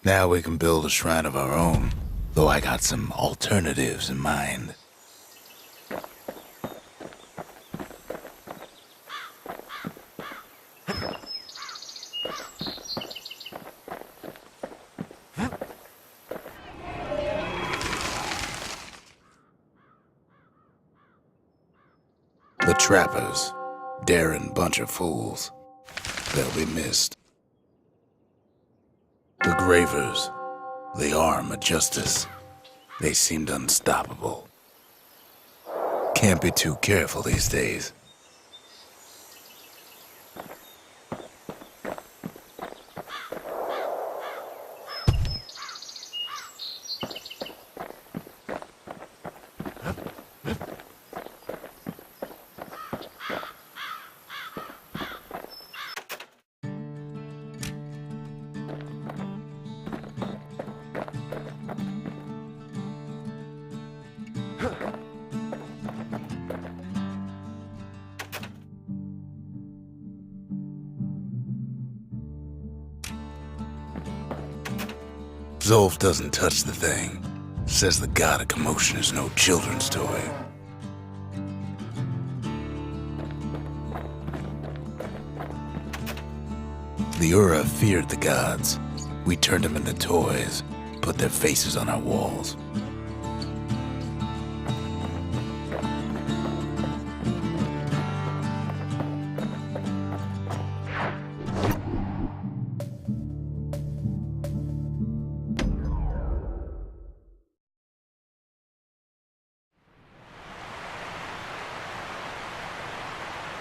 Now we can build a shrine of our own, though I got some alternatives in mind. The trappers, daring bunch of fools. They'll be missed. The gravers, the arm of justice. They seemed unstoppable. Can't be too careful these days. Zolf doesn't touch the thing. Says the god of commotion is no children's toy. The Ura feared the gods. We turned them into toys, put their faces on our walls.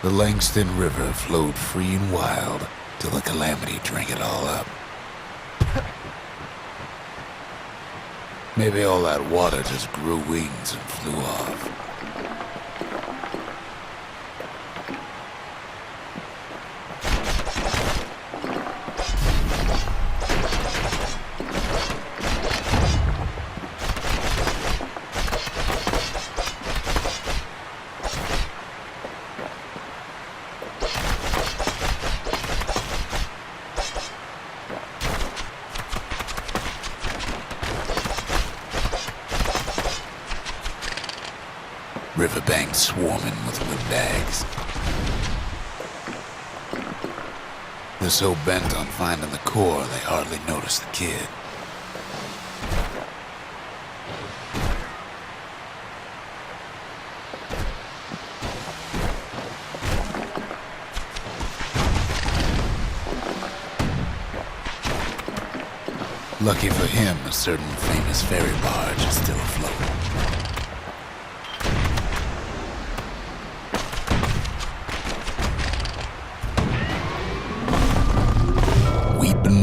The Längstson River flowed free and wild till the calamity drank it all up. Maybe all that water just grew wings and flew off. Riverbanks swarming with windbags. They're so bent on finding the core, they hardly notice the kid. Lucky for him, a certain famous ferry barge is still afloat.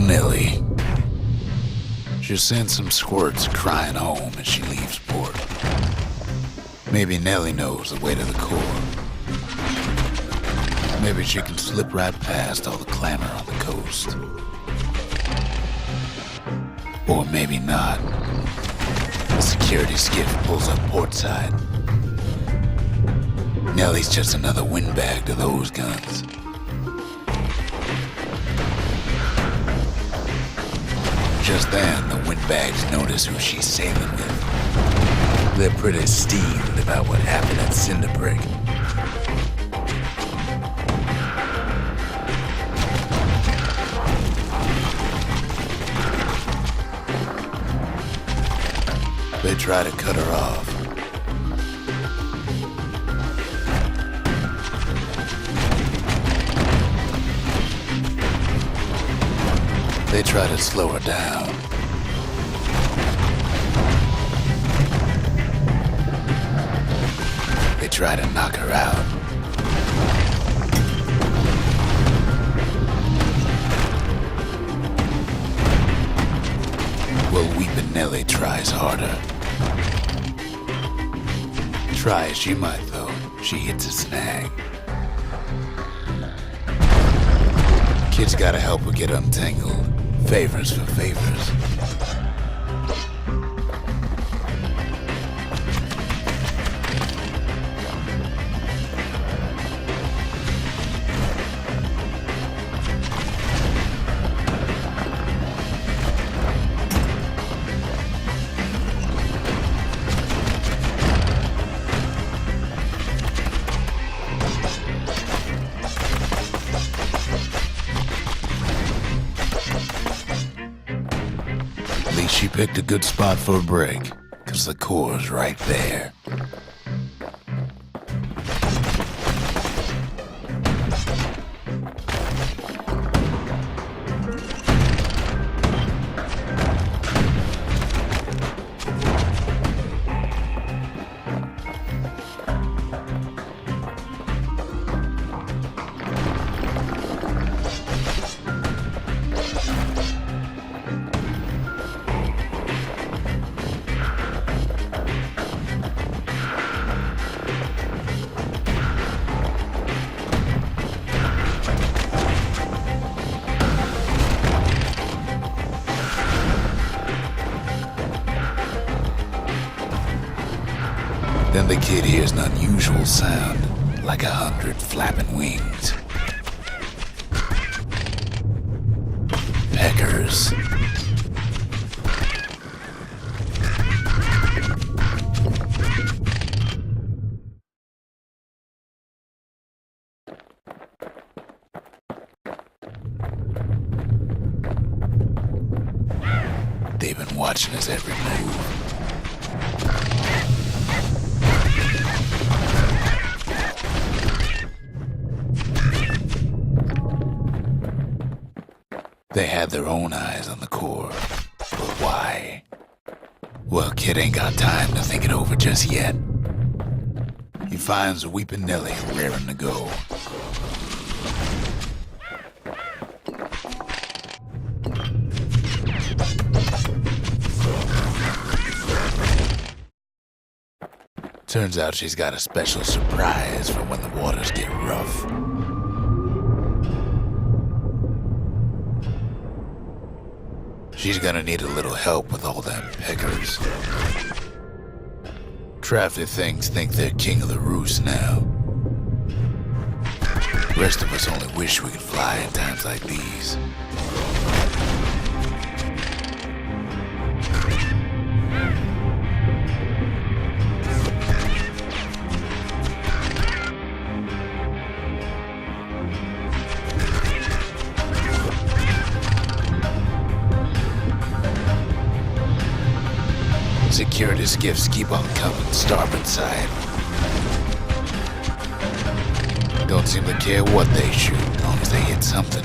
Nellie. She sends some squirts crying home as she leaves port. Maybe Nellie knows the way to the core. Maybe she can slip right past all the clamor on the coast. Or maybe not. The security skiff pulls up portside. Nellie's just another windbag to those guns. Just then, the windbags notice who she's sailing with. They're pretty steamed about what happened at Cinderbrick. They try to cut her off. They try to slow her down. They try to knock her out. Well, Weepin' Nellie tries harder. Try as she might, though, she hits a snag. Kid's gotta help her get untangled. Favors for favors. picked a good spot for a break, 'cause the core's right there. Then the kid hears an unusual sound, like 100 flapping wings. Peckers. They've been watching his every move. They had their own eyes on the core, but why? Well, kid ain't got time to think it over just yet. He finds Weepin' Nellie raring to go. Turns out she's got a special surprise for when the waters get rough. She's gonna need a little help with all them peckers. Crafty things think they're king of the roost now. Rest of us only wish we could fly in times like these. Security skiffs keep on coming starboard side. Don't seem to care what they shoot, as long as they hit something.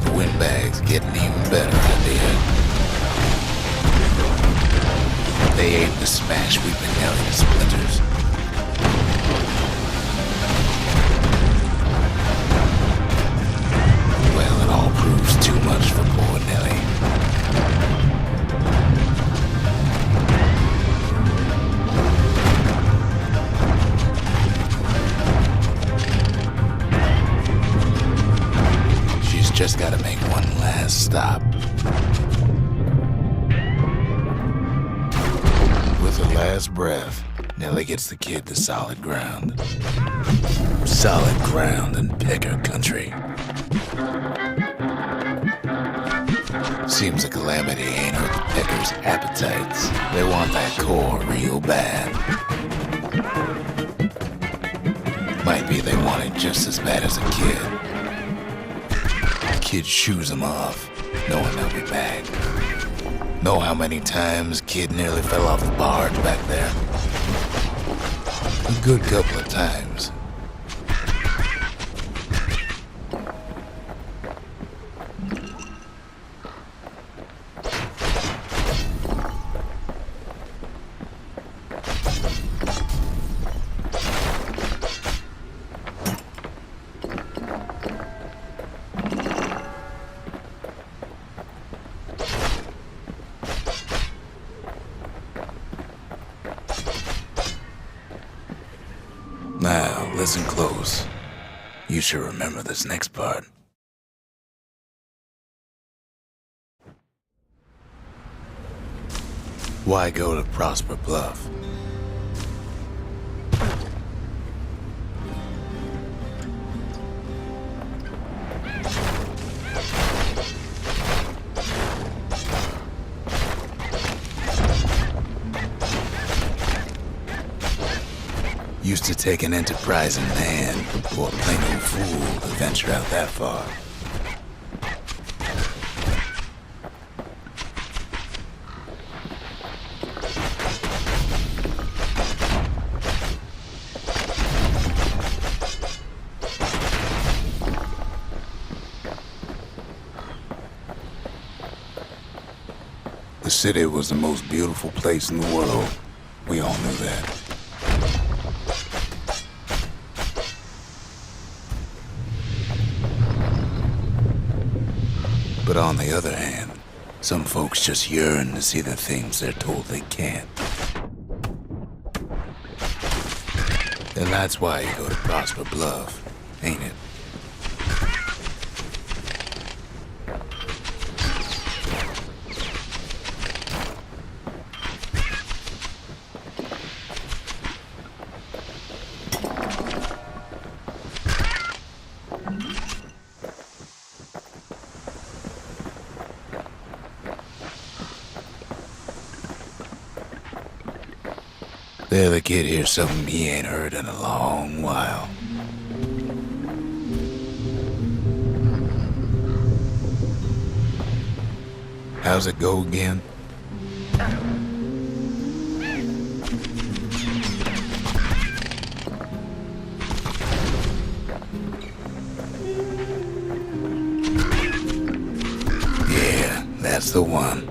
The windbag's getting even better out there. They aim to smash Weepin' Nellie to splinters. Well, it all proves too much for poor Nellie. She's just gotta make one last stop. With her last breath, Nellie gets the kid to solid ground. Solid ground in pecker country. Seems a calamity ain't hurt the peckers' appetites. They want that core real bad. Might be they want it just as bad as a kid. Kid shoos them off, knowing they'll be back. Know how many times kid nearly fell off the barge back there? A good couple of times. Now, listen close. You should remember this next part. Why go to Prosper Bluff? used to take an enterprising man or a plain old fool to venture out that far. The city was the most beautiful place in the world. We all knew that. But on the other hand, some folks just yearn to see the things they're told they can't. And that's why you go to Prosper Bluff, ain't it? The other kid hears something he ain't heard in a long while. How's it go again? Yeah, that's the one.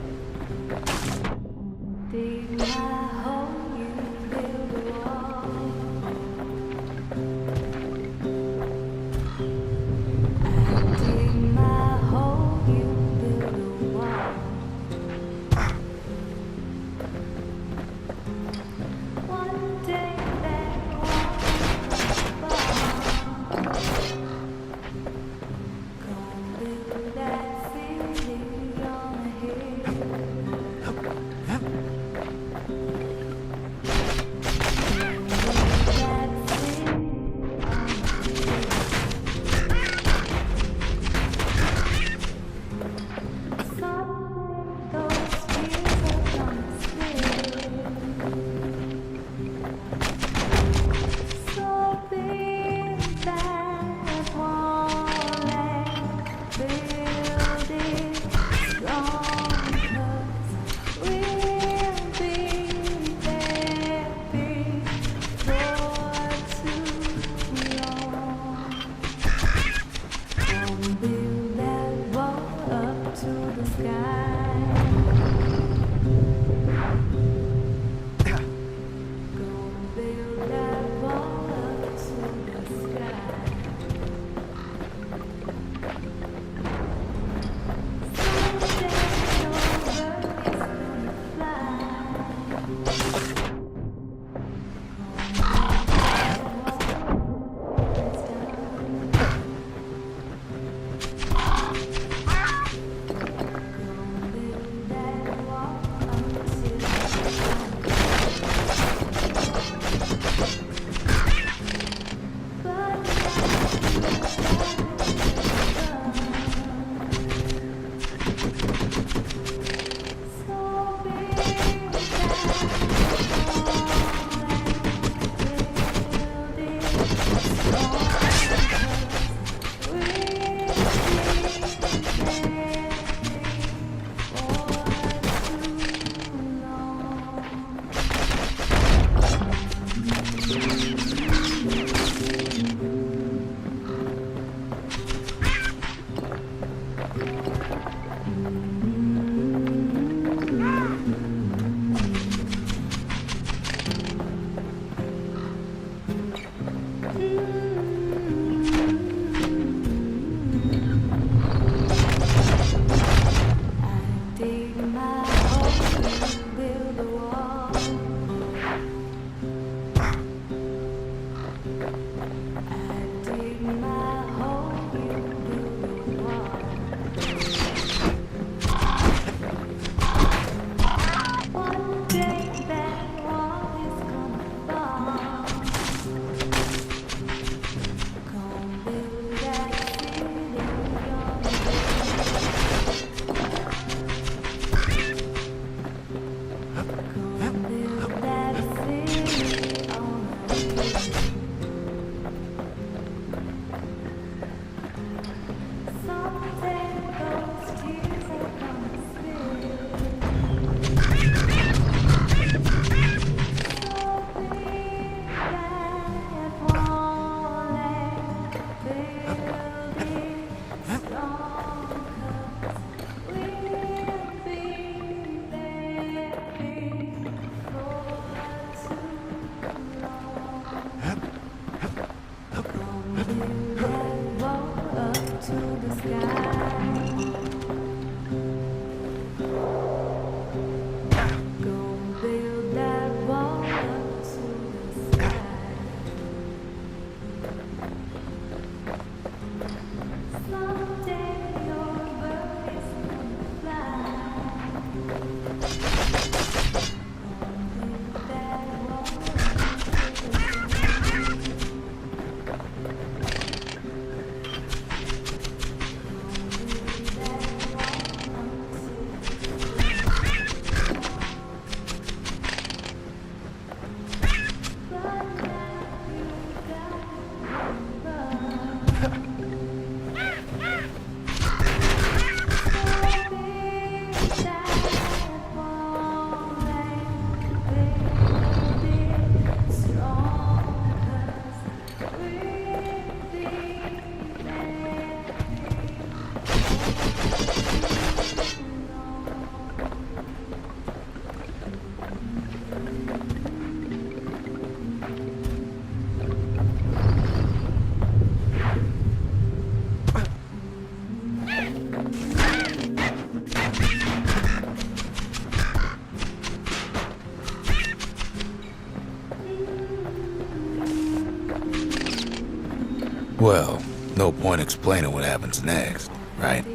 Well, no point explaining what happens next, right?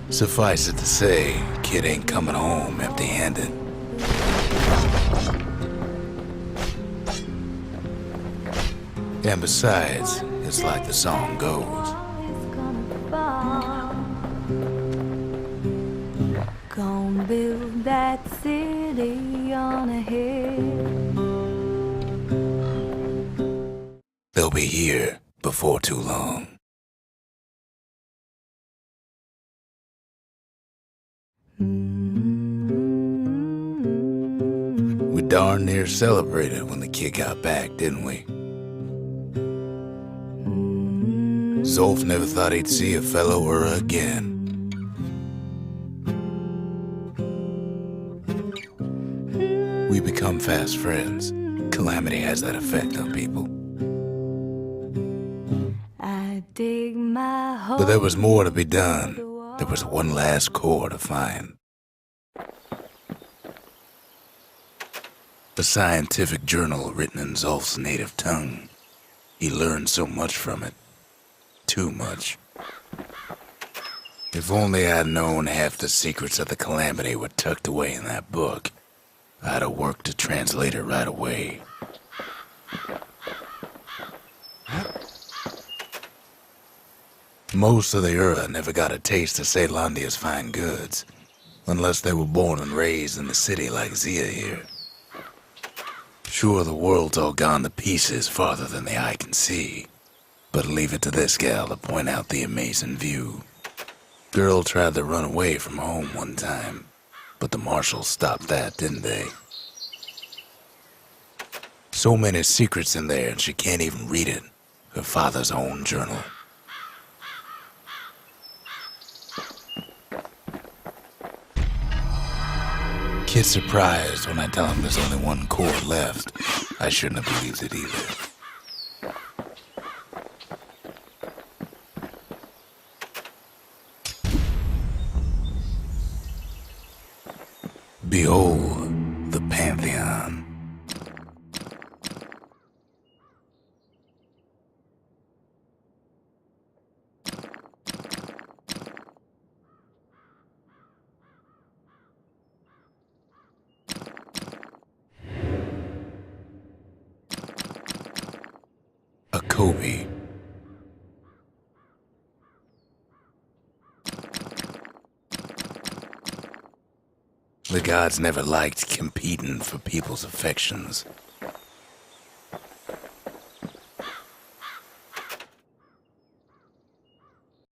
Suffice it to say, kid ain't coming home empty-handed. And besides, it's like the song goes. Gonna build that city on a hill. They'll be here before too long. We darn near celebrated when the kid got back, didn't we? Zolf never thought he'd see a fellow Ura again. We become fast friends. Calamity has that effect on people. I dig my hole. But there was more to be done. There was one last core to find. A scientific journal written in Zolf's native tongue. He learned so much from it. Too much. If only I'd known half the secrets of the Calamity were tucked away in that book, I'd have worked to translate it right away. Most of the Ura never got a taste of Caelondia's fine goods, unless they were born and raised in the city like Zia here. Sure, the world's all gone to pieces farther than the eye can see, but leave it to this gal to point out the amazing view. Girl tried to run away from home one time, but the marshals stopped that, didn't they? So many secrets in there and she can't even read it. Her father's own journal. Kid's surprised when I tell him there's only one core left. I shouldn't have believed it either. Behold, the Pantheon. A Kobe. The gods never liked competing for people's affections.